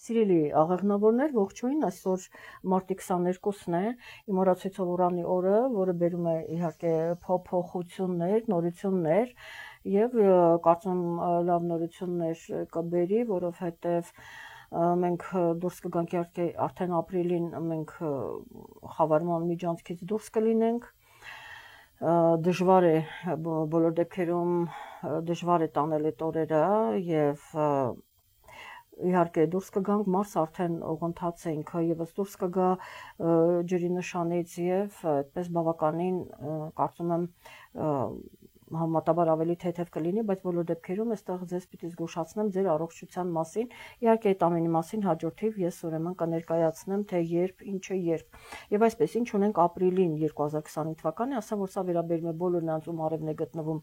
Սիրելի աղեղնավորներ, ողջույն, այսօր մարտի 22-ն է, իմ օրացույցով Ուրանի օրը, որը բերում է իհարկե փոփոխություններ, նորություններ եւ կարծում լավ նորություններ կբերի, որովհետեւ մենք դուրս կգանք իհարկե արդեն ապրիլին մենք խավարման միջանցքից դուրս կլինենք դժվար է բոլոր դեպքերում դժվար է տանել այդ օրերը եւ իհարկե դուրս կգանք մարս արդեն օղընթաց է ինքը եւս դուրս կգա ջրի նշանից եւ այդպես բավականին կարծում եմ համատաբար ավելի թեթև կլինի, բայց բոլոր դեպքերում այստեղ ձեզ պիտի զգուշացնեմ ձեր առողջության մասին։ Իհարկե այդ ամենի մասին հաջորդիվ ես ուրեմն կներկայացնեմ, թե երբ, ինչը երբ։ Եվ այսպես ինչ ունենք ապրիլին 2025 թվականի, ասեմ, որ սա վերաբերում է բոլոր նրանց ում արևն է գտնվում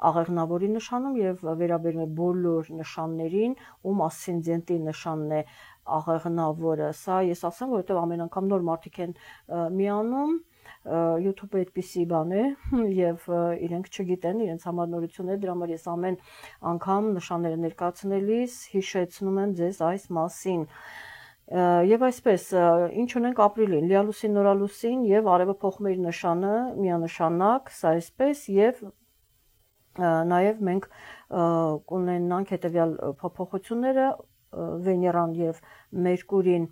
աղեղնավորի նշանում եւ վերաբերում է բոլոր նշաններին, ում ասցենդենտի նշանն է աղեղնավորը։ Սա ես ասեմ, որովհետեւ ամեն անգամ նոր մարդիկ են միանում YouTube-ը այդպիսի բան է եւ իրենք չգիտեն իրենց համար նորություններ, դրա համար ես ամեն անգամ նշանները ներկայացնելիս հիշեցնում եմ ձեզ այս մասին։ Եվ այսպես, ինչ ունենք ապրիլին, լիալուսին, նորալուսին եւ արևը փոխում իր նշանը միանշանակ, սա այսպես եւ նաեւ մենք կունենանք հետեւյալ փոփոխությունները Վեներան եւ Մերկուրին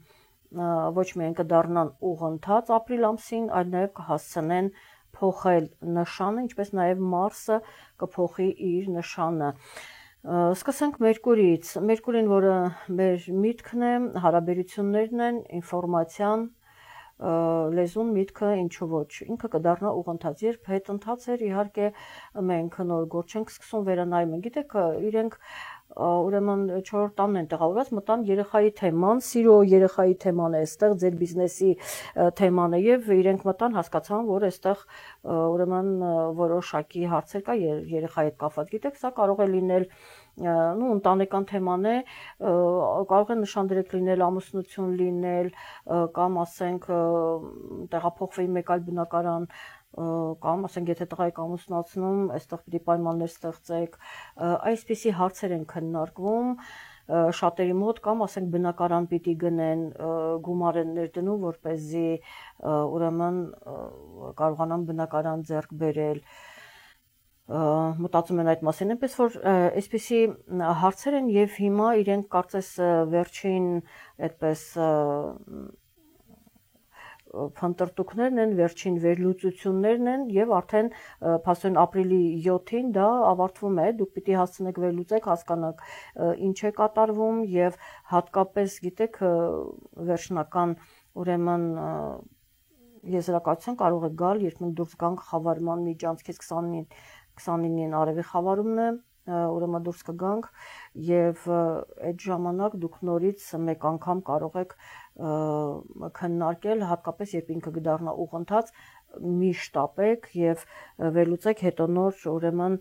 ոչ միայն կդառնան ուղընթաց ապրիլ ամսին, այլ նաև կհասցնեն փոխել նշանը, ինչպես նաև Մարսը կփոխի իր նշանը։ Սկսենք Մերկուրիից։ Մերկուրին, որը մեր միտքն է, հարաբերություններն են, ինֆորմացիան, լեզուն, միտքը, ինչու ոչ։ Ինքը կդառնա ուղընթաց, երբ հետընթաց էր, իհարկե մենք նոր գործ չենք սկսում վերանայում են։ Գիտեք, իրենք ուրեմն 4-րդ տանն են տեղավորված, մտան երեխայի թեման, սիրո երեխայի թեման է այստեղ, ձեր բիզնեսի թեման է եւ իրենք մտան, հասկացան, որ այստեղ ուրեմն որոշակի հարցեր կա երեխայի հետ կապված։ Գիտեք, սա կարող է լինել ընտանեկան թեման է, կարող է նշանդրեք լինել, ամուսնություն լինել, կամ ասենք տեղափոխվի մեկ այլ բնակարան կամ ասենք եթե տղայք ամուսնացնում, այստեղ պիտի պայմաններ ստեղծեք, այսպիսի հարցեր են քննարկվում շատերի մոտ կամ ասենք բնակարան պիտի գնեն, գումար են ներդնում, որպեսզի ուրեմն կարողանան բնակարան ձեռք բերել, մտածում են այդ մասին, այնպես որ այսպիսի հարցեր են եւ հիմա իրենք կարծես վերջին այդպես փնտրտուքներն են, վերջին վերլուծություններն են եւ արդեն փաստորեն ապրիլի 7-ին դա ավարտվում է, դուք պիտի հասցնեք վերլուծեք, հասկանաք ինչ է կատարվում եւ հատկապես գիտեք վերջնական ուրեմն եզրակացության կարող է գալ, երբ մենք դուրս գանք խավարման միջանցքից 29-ին արևի խավարումն է, ուրեմն դուրս կգանք եւ այդ ժամանակ դուք նորից մեկ անգամ կարող եք քննարկել, հատկապես երբ ինքը կդառնա ուղընթաց, մի շտապեք եւ վերլուծեք, հետո նոր ուրեմն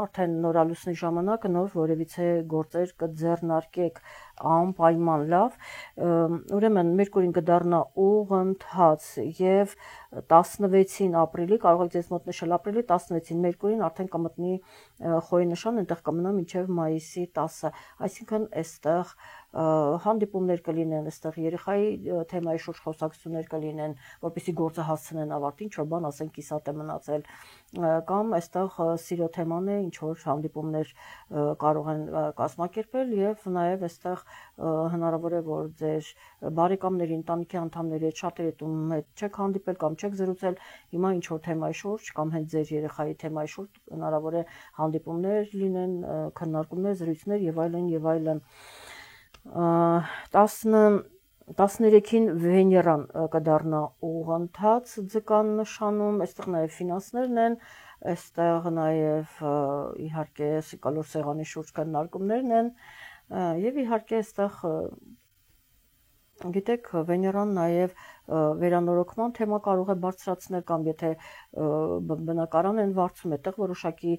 արդեն նորալուսնի ժամանակ նոր որևիցե գործեր կձեռնարկեք անպայման լավ, ուրեմն Մերկուրին կդառնա ուղընթաց եւ 16-ին ապրիլի, կարող եք ձեզ մոտ նշել ապրիլի 16-ին Մերկուրին արդեն կմտնի խոյի նշան, այնտեղ կմնա մինչեւ մայիսի 10-ը, այսինքն այստեղ հանդիպումներ կլինեն, այստեղ երեխայի թեմայի շուրջ խոսակցություններ կլինեն, որպեսզի գործը հասցնեն ավարտին, ինչ որ բան ասենք կիսատ է մնացել, կամ այստեղ սիրո թեման է, ինչ որ հանդիպումներ կարող են կազմակերպել եւ նաեւ այստեղ հնարավոր է որ ձեր բարեկամների, ընտանիքի անդամների հետ շատերի հետ չեք հանդիպել կամ չեք զրուցել, հիմա ինչ որ թեմայի շուրջ կամ հենց ձեր երեխայի թեմայի շուրջ հնարավոր է հանդիպումներ լինեն, քննարկումներ, զրույցներ եւ այլն եւ այլն։ 13-ին Վեներան կդառնա ուղընթաց ձկան նշանում, այստեղ նաև ֆինանսներն են, այստեղ նաև իհարկե կլոր սեղանի շուրջ քննարկումներն են եւ իհարկե այստեղ գիտեք Վեներան նաև վերանորոգման թեմա կարող է բարձրացնել կամ եթե բնակարան են վարձում, այդտեղ որոշակի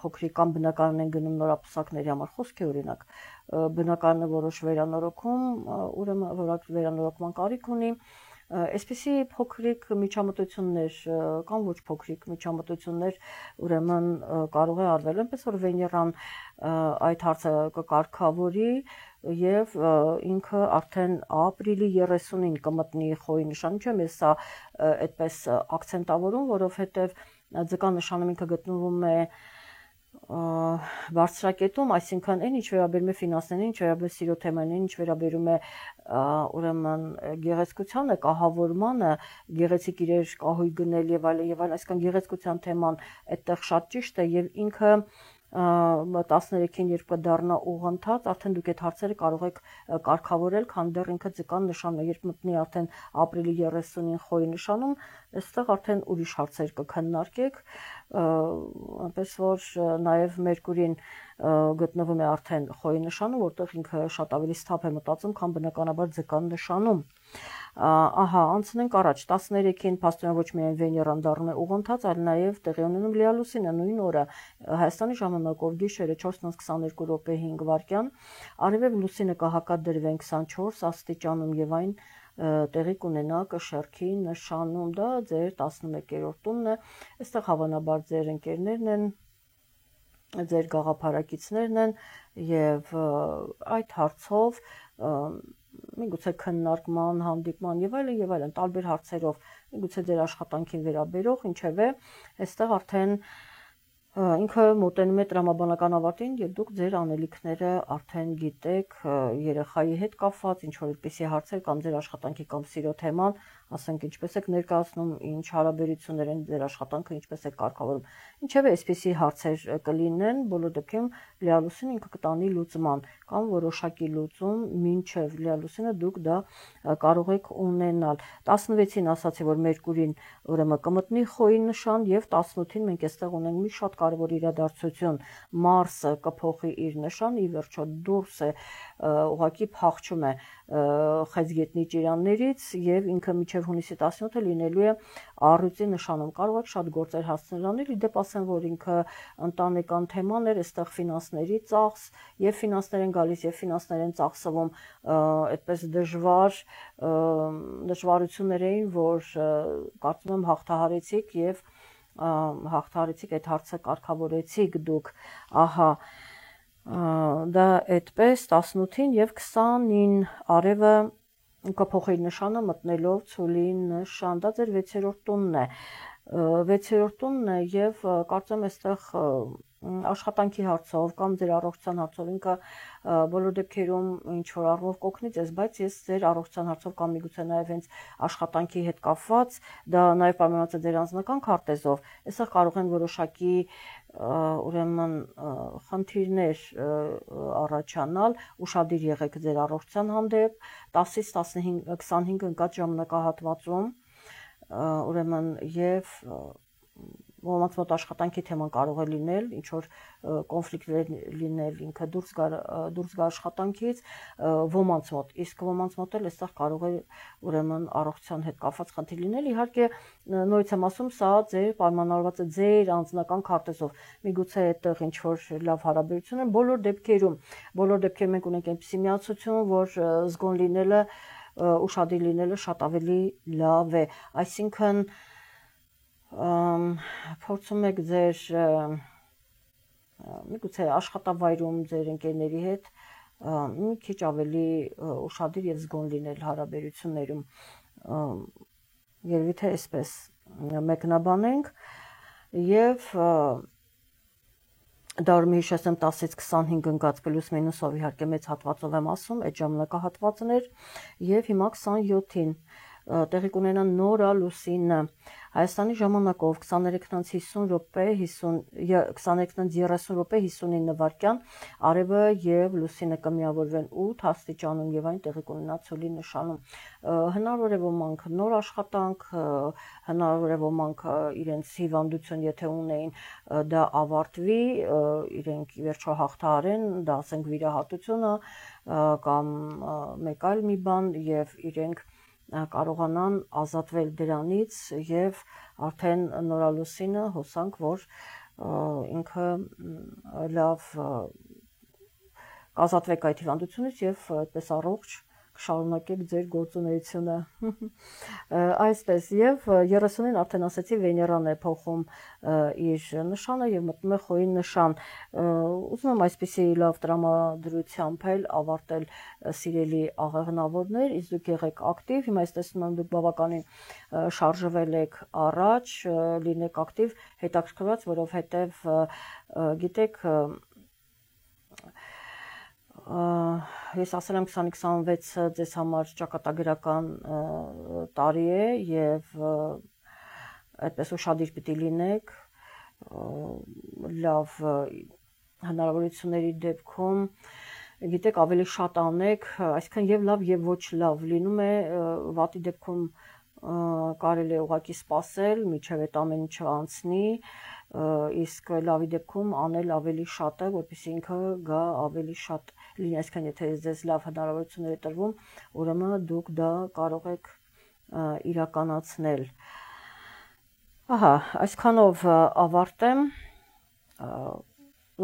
փոքրիկ կամ բնակարան են գնում նորապսակների համար, խոսք է օրինակ բնակարանը որոշ վերանորոգում, ուրեմն վերանորոգման կարիք ունի, Այսպիսի փոքրիկ միջամտություններ կամ ոչ փոքրիկ միջամտություններ ուրեմն կարող է արվել, այնպես որ Վեներան այդ հարցը կկարգավորի եւ ինքը արդեն ապրիլի 30-ին կմտնի խոյի նշան, չեմ ես սա այդպես ակցենտավորում, որովհետեւ ձկան նշանում ինքը գտնվում է բարձրակետում, այսինքն այն ինչ վերաբերում է ֆինանսներին, ինչ վերաբերում է սիրո թեմաներին, ինչ վերաբերում է ուրեմն գեղեցկությանը, կահավորմանը, գեղեցիկ իրեր կահույք գնել եւ այլն, այսինքն գեղեցկության թեման այդտեղ շատ ճիշտ է եւ ինքը 13-ին երբ կդառնա ուղղընթաց, արդեն դուք այդ հարցերը կարող եք կարգավորել, քան դեռ ինքը ձկան նշանում է, երբ մտնի արդեն ապրիլի 30-ին խոյի նշանում, այստեղ արդեն ուրիշ հարցեր կքննարկեք, այնպես որ նաև Մերկուրին գտնվում է արդեն խոյի նշանում, որտեղ ինքը շատ ավելի սթափ է մտածում, քան բնականաբար ձկան նշանում։ Ահա, անցնենք առաջ 13-ին փաստորեն ոչ միայն Վեներան դառնում է ուղղընթաց, այլ նաև տեղի ունենում լիալուսինը նույն օրը Հայաստանի ժամանակով գիշերը 4:22:05 արևև լուսինը կհակադրվեն 24 աստիճանում եւ այն տեղի կունենա կշեռքի նշանում, դա ձեր 11-րդ տունն է, այստեղ հավանաբար ձեր ընկերներն են, ձեր գաղափարակիցներն են եւ այդ հարցով միգուցե քննարկման, հանդիպման եւ այլն տարբեր հարցերով միգուցե ձեր աշխատանքին վերաբերող, ինչեւէ, այստեղ արդեն ինքը մոտենում է տրամաբանական ավարտին եւ դուք ձեր անելիքները արդեն գիտեք երեխայի հետ կապված, ինչ որ այդպիսի հարցեր կամ ձեր աշխատանքի կամ սիրո թեման, ասենք ինչպես եք ներկայացնում, ինչ հարաբերություններ են ձեր աշխատանքը, ինչպես եք կարգավորում։ Ինչևէ, այսպիսի հարցեր կլինեն, բոլոր դեպքերում լիալուսինը ինքը կտանի լուծման կամ որոշակի լուծում, մինչև լիալուսինը դուք դա կարող եք ունենալ։ 16-ին ասացի, որ Մերկուրին ուրեմն կմտնի խոյի նշան եւ 18-ին մենք այստեղ ունենք մի շատ կարևոր իրադարձություն, Մարսը կփոխի իր նշան, ի վերջո դուրս է ուղղակի փախչում է խեցգետնի ճիրաններից եւ ինքը մինչեւ հունիսի 17-ը լինելու է առյուծի նշանում։ Կարող եք շատ գործեր հասցնել անել, իդեպ ասեմ, որ ինքը ընտանեկան թեմաներ, այստեղ ֆինանսների ծախս եւ ֆինանսներ են գալիս եւ ֆինանսներ են ծախսվում այդպես դժվարություններ էին, որ կարծում եմ հաղթահարեցիք եւ հաղթահարեցիք այդ հարցը կարգավորեցիք դուք, ահա դա այդպես 18-ին եւ 20-ին արևը կփոխի նշանը մտնելով ցուլի նշան, դա ձեր 6-րդ տունն է, 6-րդ տունն է եւ կարծեմ այստեղ աշխատանքի հարցով կամ ձեր առողջության հարցով ինքը բոլոր դեպքերում ինչ որ առումով կօգնի ձեզ, բայց ես ձեր առողջության հարցով կամ միգուցե նաև հենց աշխատանքի հետ կապված, դա նաև պայմանավորված է ձեր անձնական քարտեզով, այստեղ կարող են որոշակի ուրեմն խնդիրներ առաջանալ, ուշադիր եղեք ձեր առողջության հանդեպ, 10-ից 25 ընկած ժամանակահատվածում, ուրեմն եւ ոմանց մոտ աշխատանքի թեման կարող է լինել, ինչ որ կոնֆլիկտներ լինել, ինքը դուրս գա աշխատանքից, ոմանց մոտ, իսկ ոմանց մոտ էլ այստեղ կարող է ուրեմն առողջության հետ կապված խնդիր լինել, իհարկե նորից եմ ասում, սա ձեր պայմանավորված է ձեր անձնական քարտեզով, միգուցե այդտեղ ինչ որ լավ հարաբերություն է, բոլոր դեպքերում մենք ունենք այնպիսի միացություն, որ զգոն լինելը, ուշադիր լինելը շատ ավելի լավ է, այսինքն փորձում եք ձեր միգուցե աշխատավայրում ձեր ընկերների հետ մի քիչ ավելի ուշադիր եւ զգոն լինել հարաբերություններում, երևի թե այսպես մեկնաբանենք եւ դարում հիշեցնեմ 10-ից 25 ընկած պլյուս մինուսով իհարկե մեծ հատվածով եմ ասում, այդ ժամանակահատվածն էր եւ հիմա 27-ին տեղի կունենա նորալուսինը Հայաստանի ժամանակով 23:50 րոպե 23:30 րոպե 59 վայրկյան արևը եւ լուսինը կմիավորվեն 8 աստիճանում եւ այն տեղի կունենա ցոլի նշանում հնարավոր է ոմանք նոր աշխատանք հնարավոր է ոմանք իրենց հիվանդություն եթե ունեին դա ավարտվի իրենք ի վերջո հաղթահարեն դա ասենք վիրահատությունը կամ մեկ այլ մի բան եւ իրենք կարողանան ազատվել դրանից եւ արդեն նորալուսինը հոսանք որ ինքը լավ կազատվեք այդ հիվանդությունից եւ այդպես առողջ կշարունակեք ձեր գործունեությունը։ Այսպես եւ 30-ին արդեն ասացի Վեներան է փոխում իր նշանը եւ մտնում է խոյի նշան։ Ուզում եմ այսպեսի լավ տրամադրությամբ էլ ավարտել սիրելի աղեղնավորներ, իսկ դուք եղեք ակտիվ, հիմա ես տեսնում եմ դուք բավականին շարժվել եք առաջ, լինեք ակտիվ, հետաքրքրված, որովհետեւ գիտեք ես ասել եմ 2026-ը ձեզ համար ճակատագրական տարի է եւ այդպես ուշադիր պիտի լինեք լավ հնարավորությունների դեպքում գիտեք ավելի շատ անեք, այսինքն եւ լավ եւ ոչ լավ լինում է վատի դեպքում կարելի է ուղղակի սпасել, միջև այդ ամեն ինչը անցնի, իսկ լավի դեպքում անել ավելի շատը, որպեսզի ինքը գա ավելի շատ լինի, այսինքն եթե ձեզ լավ հնարավորություններ է տրվում, ուրեմն դուք դա կարող եք իրականացնել։ Ահա, այսքանով ավարտեմ։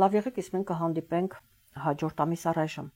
Լավ եղեք, իսկ մենք կհանդիպենք հաջորդ ամիս առայժմ։